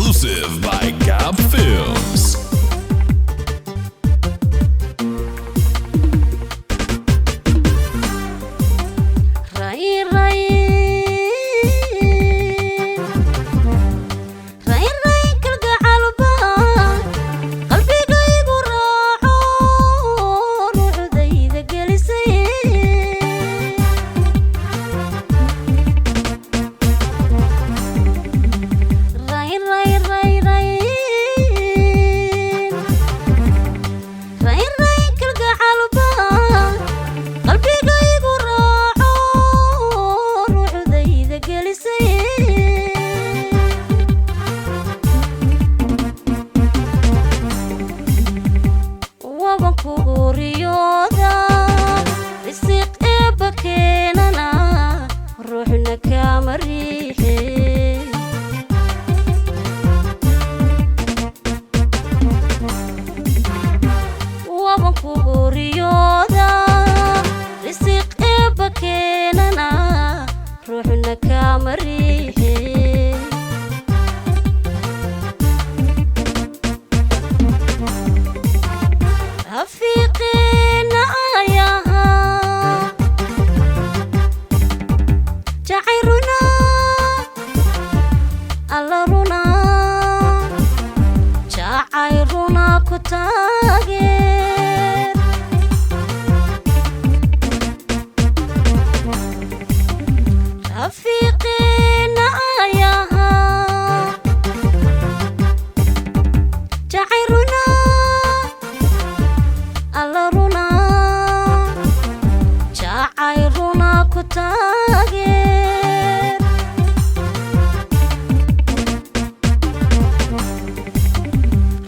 Exclusive by Gab Films.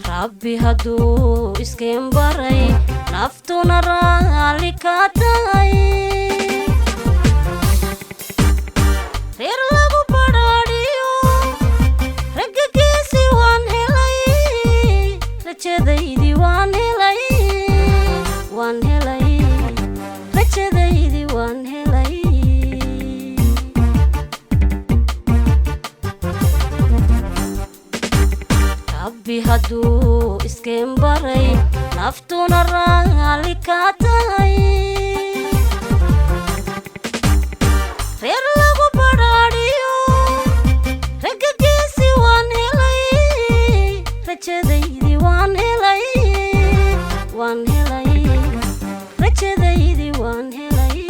Rabbi hadu isken baray naftuna raali ka tahay reer lagu badhaadhiyo raggiisii waan helay rajadaydii waan helay rajadaydii waan helay Rabbi hadu isken baray naftuna raali ka tahay reer lagu badhaadhiyo raggiisii waan helay rajadaydii waan helay rajadaydii waan helay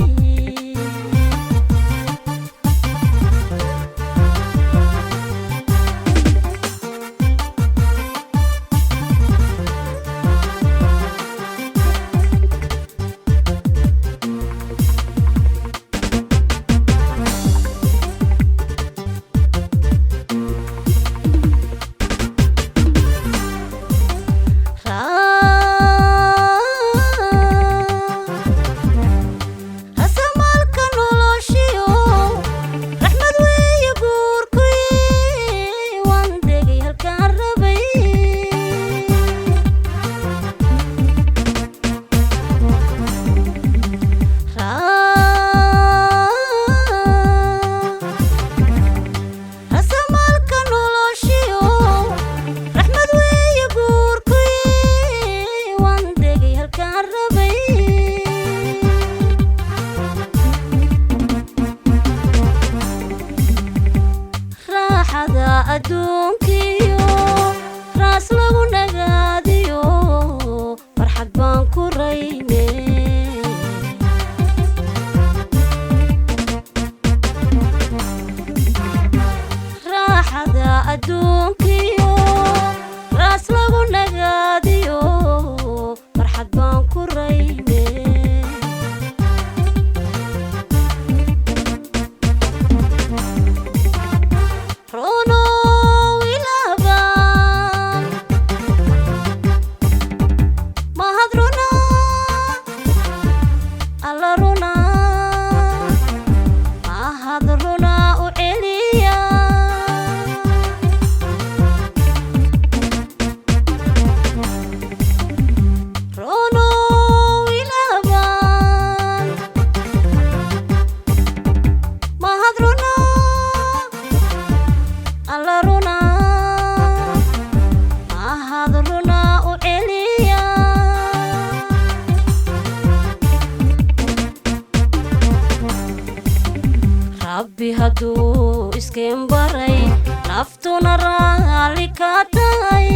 ka tahay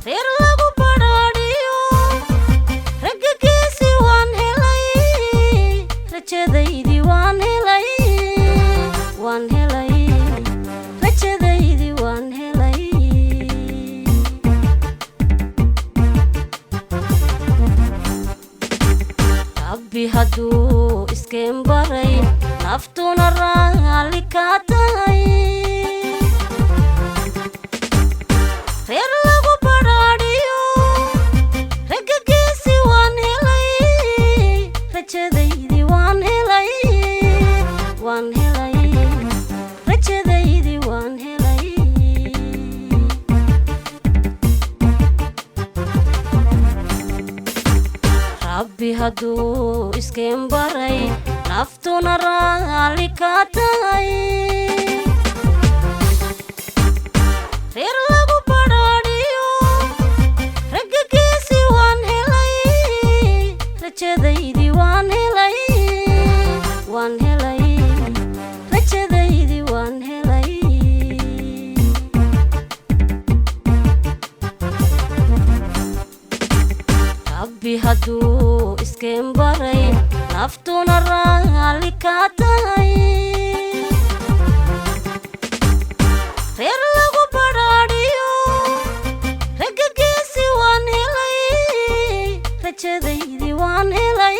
reer lagu badhaadhiyo raggagiisii waan helay rajadaydii waan helay rajadaydii waan helay rabbi hadduu iskeen baray naftuna raalli ka tahay reer lagu badhaadhiyo raggagiisii waan helay rajadaydii waan helay rajadaydii waan helay rabbi hadduu iskeen baray naftuna raalli ka tahay reer lagu badhaadhiyo raggagiisii waan helay rajadaydii waan helay rajadaydii waan helay rabbi hadduu iskeen baray naftuna raalli ka tahay reer lagu badhaadhiyo raggagiisii waan helay rajadaydii waan helay